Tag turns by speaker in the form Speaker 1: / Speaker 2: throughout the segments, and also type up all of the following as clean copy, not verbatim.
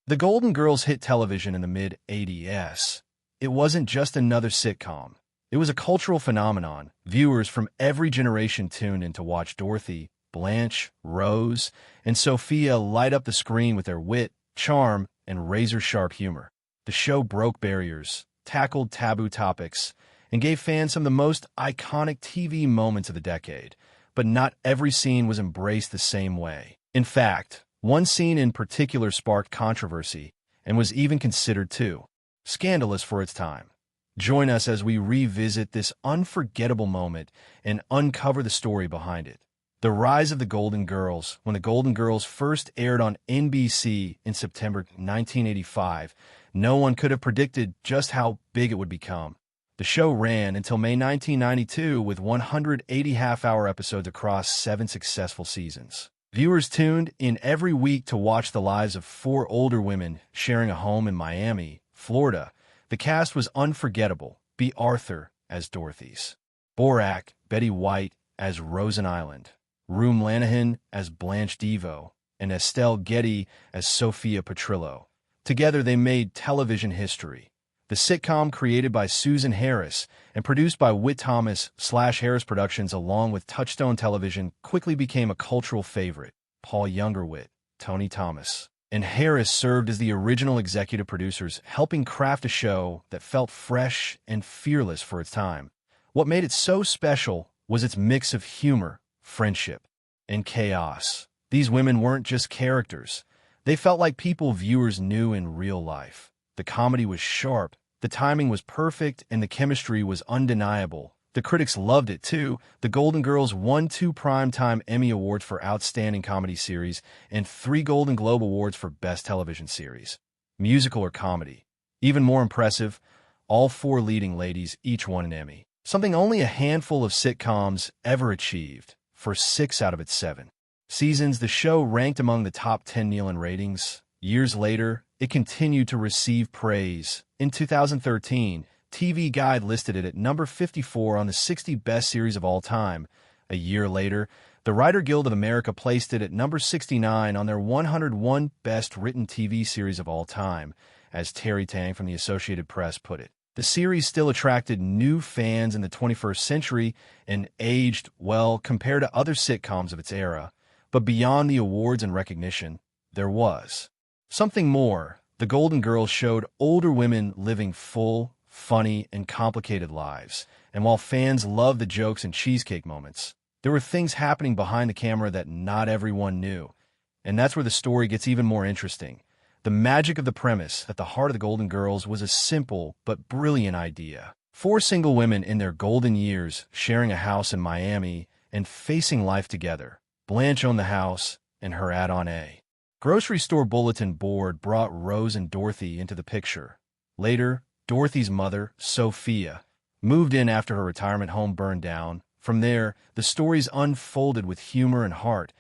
Speaker 1: The Golden Girls hit television in the mid-80s. It wasn't just another sitcom. It was a cultural phenomenon. Viewers from every generation tuned in to watch Dorothy, Blanche, Rose, and Sophia light up the screen with their wit, charm, and razor-sharp humor. The show broke barriers, tackled taboo topics, and gave fans some of the most iconic TV moments of the decade. But not every scene was embraced the same way. In fact, one scene in particular sparked controversy and was even considered too scandalous for its time. Join us as we revisit this unforgettable moment and uncover the story behind it. The rise of the Golden Girls. When the Golden Girls first aired on NBC in September 1985, no one could have predicted just how big it would become. The show ran until May 1992 with 180 half-hour episodes across 7 successful seasons. Viewers tuned in every week to watch the lives of 4 older women sharing a home in Miami, Florida. The cast was unforgettable. B. Arthur as Dorothy's, Borak, Betty White as Rosen Island, Rue Lanahan as Blanche Devo, and Estelle Getty as Sophia Petrillo. Together they made television history. The sitcom, created by Susan Harris and produced by Whit Thomas/Harris Productions along with Touchstone Television, quickly became a cultural favorite. Paul Youngerwit, Tony Thomas, and Harris served as the original executive producers, helping craft a show that felt fresh and fearless for its time. What made it so special was its mix of humor, friendship, and chaos. These women weren't just characters. They felt like people viewers knew in real life. The comedy was sharp, the timing was perfect, and the chemistry was undeniable. The critics loved it, too. The Golden Girls won 2 Primetime Emmy Awards for Outstanding Comedy Series and 3 Golden Globe Awards for Best Television Series, Musical or Comedy. Even more impressive, all 4 leading ladies each won an Emmy, something only a handful of sitcoms ever achieved. For 6 out of its 7 seasons, the show ranked among the top 10 Nielsen ratings. Years later, it continued to receive praise. In 2013, TV Guide listed it at number 54 on the 60 best series of all time. A year later, the Writer Guild of America placed it at number 69 on their 101 best written TV series of all time, as Terry Tang from the Associated Press put it. The series still attracted new fans in the 21st century and aged well compared to other sitcoms of its era. But beyond the awards and recognition, there was something more. The Golden Girls showed older women living full, funny, and complicated lives. And while fans loved the jokes and cheesecake moments, there were things happening behind the camera that not everyone knew. And that's where the story gets even more interesting. The magic of the premise at the heart of the Golden Girls was a simple but brilliant idea. 4 single women in their golden years sharing a house in Miami and facing life together. Blanche owned the house and her add-on A grocery store bulletin board brought Rose and Dorothy into the picture. Later, Dorothy's mother, Sophia, moved in after her retirement home burned down. From there, the stories unfolded with humor and heart.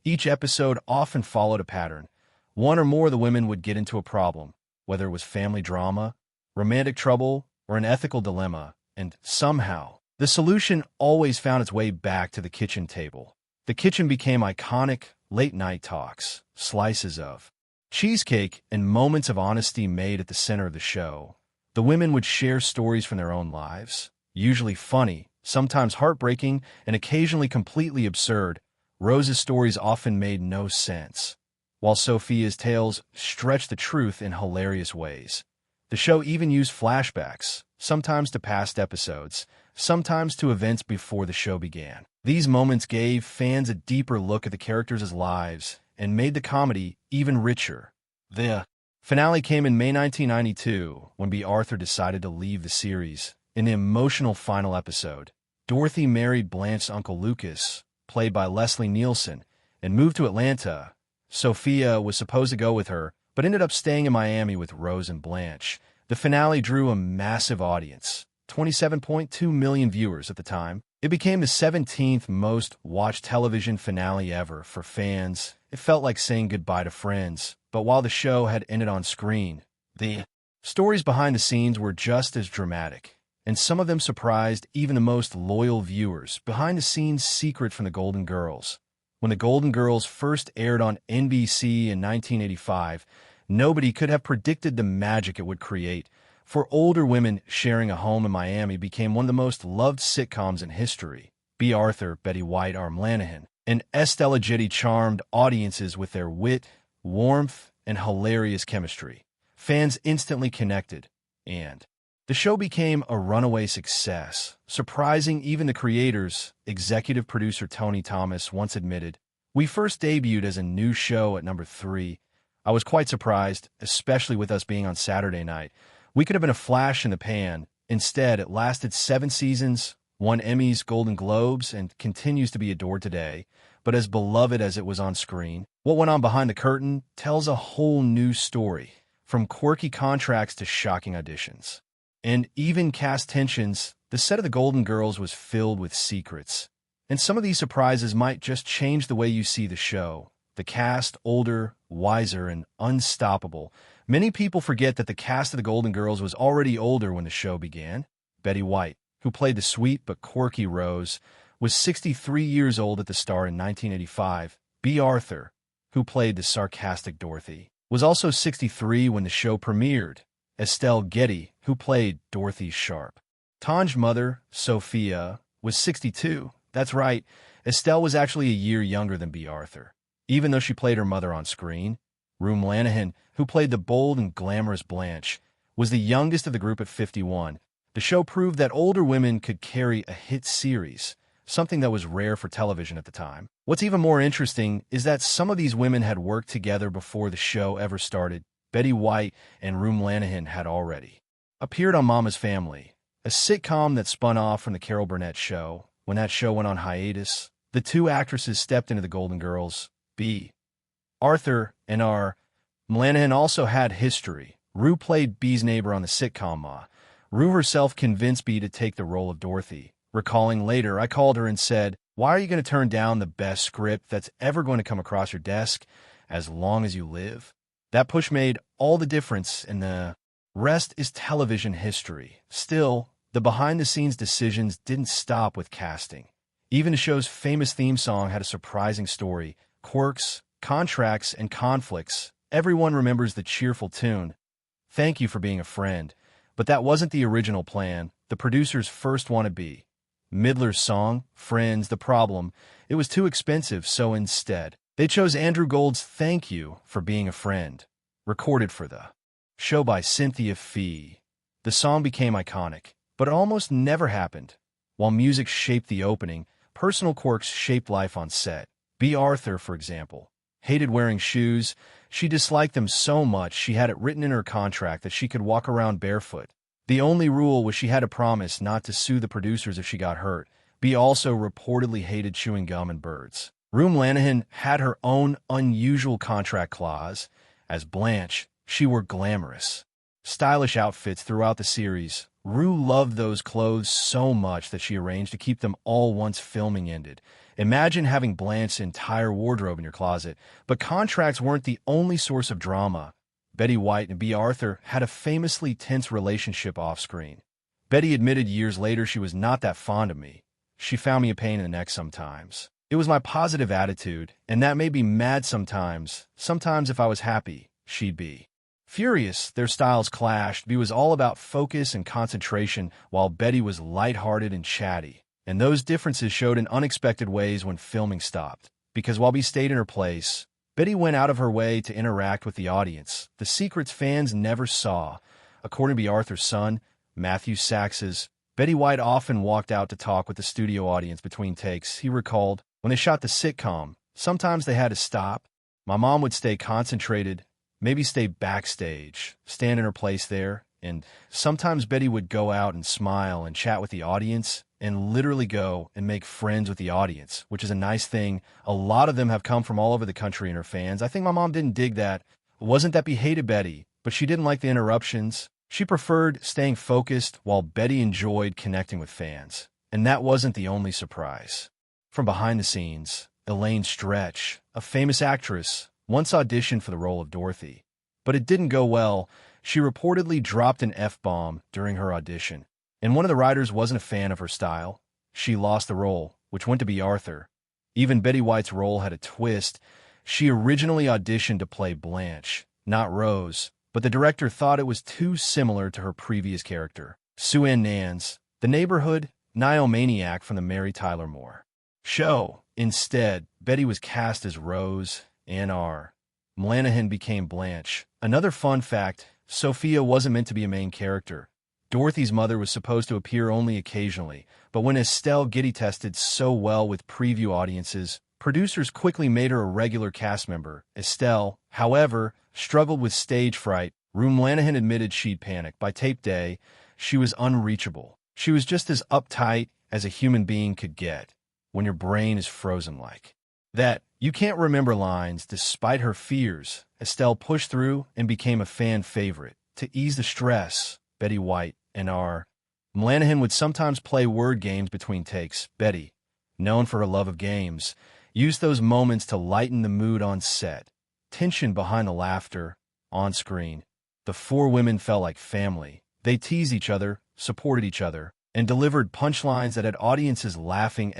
Speaker 1: Each episode often followed a pattern. One or more of the women would get into a problem, whether it was family drama, romantic trouble, or an ethical dilemma, and somehow, the solution always found its way back to the kitchen table. The kitchen became iconic. Late-night talks, slices of cheesecake, and moments of honesty made at the center of the show. The women would share stories from their own lives, usually funny, sometimes heartbreaking, and occasionally completely absurd. Rose's stories often made no sense, while Sophia's tales stretched the truth in hilarious ways. The show even used flashbacks, sometimes to past episodes, sometimes to events before the show began. These moments gave fans a deeper look at the characters' lives and made the comedy even richer. The finale came in May 1992 when B. Arthur decided to leave the series. In the emotional final episode, Dorothy married Blanche's Uncle Lucas, played by Leslie Nielsen, and moved to Atlanta. Sophia was supposed to go with her, but ended up staying in Miami with Rose and Blanche. The finale drew a massive audience, 27.2 million viewers at the time. It became the 17th most watched television finale ever for fans. It felt like saying goodbye to friends. But while the show had ended on screen, the stories behind the scenes were just as dramatic, and some of them surprised even the most loyal viewers. Behind-the-scenes secret from the Golden Girls. When the Golden Girls first aired on NBC in 1985, Nobody could have predicted the magic it would create. For older women, sharing a home in Miami became one of the most loved sitcoms in history. B. Arthur, Betty White, Lanahan, and Estelle Getty charmed audiences with their wit, warmth, and hilarious chemistry. Fans instantly connected, and the show became a runaway success, surprising even the creators. Executive producer Tony Thomas once admitted, "We first debuted as a new show at number 3. I was quite surprised, especially with us being on Saturday night. We could have been a flash in the pan. Instead, it lasted 7 seasons, won Emmys, Golden Globes, and continues to be adored today. But as beloved as it was on screen, what went on behind the curtain tells a whole new story, from quirky contracts to shocking auditions. And even cast tensions, the set of the Golden Girls was filled with secrets. And some of these surprises might just change the way you see the show. The cast, older, wiser, and unstoppable. Many people forget that the cast of the Golden Girls was already older when the show began. Betty White, who played the sweet but quirky Rose, was 63 years old at the start in 1985. B. Arthur, who played the sarcastic Dorothy, was also 63 when the show premiered. Estelle Getty, who played Dorothy Sharp. Tanj's mother, Sophia, was 62. That's right, Estelle was actually a year younger than B. Arthur, even though she played her mother on screen. Lanahan, who played the bold and glamorous Blanche, was the youngest of the group at 51. The show proved that older women could carry a hit series, something that was rare for television at the time. What's even more interesting is that some of these women had worked together before the show ever started. Betty White and Lanahan had already appeared on Mama's Family, a sitcom that spun off from the Carol Burnett show. When that show went on hiatus, the two actresses stepped into the Golden Girls. B. Arthur and Lanahan also had history. Rue played B's neighbor on the sitcom Ma. Rue herself convinced B to take the role of Dorothy. Recalling later, "I called her and said, 'Why are you going to turn down the best script that's ever going to come across your desk as long as you live?' That push made all the difference, and the rest is television history." Still, the behind-the-scenes decisions didn't stop with casting. Even the show's famous theme song had a surprising story. Quirks, contracts, and conflicts. Everyone remembers the cheerful tune, "Thank you for being a friend." But that wasn't the original plan. The producers first wanted B. Midler's song, "Friends, the Problem." It was too expensive, so instead, they chose Andrew Gold's "Thank You for Being a Friend," recorded for the show by Cynthia Fee. The song became iconic, but it almost never happened. While music shaped the opening, personal quirks shaped life on set. B. Arthur, for example, hated wearing shoes. She disliked them so much she had it written in her contract that she could walk around barefoot. The only rule was she had to promise not to sue the producers if she got hurt. B. also reportedly hated chewing gum and birds. Lanahan had her own unusual contract clause. As Blanche, she wore glamorous, stylish outfits throughout the series. Rue loved those clothes so much that she arranged to keep them all once filming ended. Imagine having Blanche's entire wardrobe in your closet. But contracts weren't the only source of drama. Betty White and B. Arthur had a famously tense relationship off-screen. Betty admitted years later she was not that fond of me. She found me a pain in the neck sometimes. It was my positive attitude, and that made me mad sometimes. Sometimes if I was happy, she'd be furious. Their styles clashed. B was all about focus and concentration, while Betty was lighthearted and chatty. And those differences showed in unexpected ways when filming stopped. Because while B stayed in her place, Betty went out of her way to interact with the audience, the secrets fans never saw. According to B. Arthur's son, Matthew Sachs's, Betty White often walked out to talk with the studio audience between takes. He recalled, "When they shot the sitcom, sometimes they had to stop. My mom would stay concentrated, maybe stay backstage, stand in her place there, and sometimes Betty would go out and smile and chat with the audience and literally go and make friends with the audience, which is a nice thing. A lot of them have come from all over the country and her fans. I think my mom didn't dig that. It wasn't that B hated Betty, but she didn't like the interruptions. She preferred staying focused while Betty enjoyed connecting with fans. And that wasn't the only surprise. From behind the scenes, Elaine Stretch, a famous actress, once auditioned for the role of Dorothy. But it didn't go well. She reportedly dropped an F-bomb during her audition, and one of the writers wasn't a fan of her style. She lost the role, which went to B. Arthur. Even Betty White's role had a twist. She originally auditioned to play Blanche, not Rose, but the director thought it was too similar to her previous character, Sue Ann Nance, the neighborhood nymaniac from the Mary Tyler Moore show. Instead, Betty was cast as Rose, Ann R. Mlanahan became Blanche. Another fun fact, Sophia wasn't meant to be a main character. Dorothy's mother was supposed to appear only occasionally, but when Estelle Getty tested so well with preview audiences, producers quickly made her a regular cast member. Estelle, however, struggled with stage fright. Rue Mlanahan admitted she'd panicked. By tape day, she was unreachable. She was just as uptight as a human being could get when your brain is frozen like that. You can't remember lines. Despite her fears, Estelle pushed through and became a fan favorite. To ease the stress, Betty White and R. Mlanahan would sometimes play word games between takes. Betty, known for her love of games, used those moments to lighten the mood on set. Tension behind the laughter on screen. The four women felt like family. They teased each other, supported each other, and delivered punchlines that had audiences laughing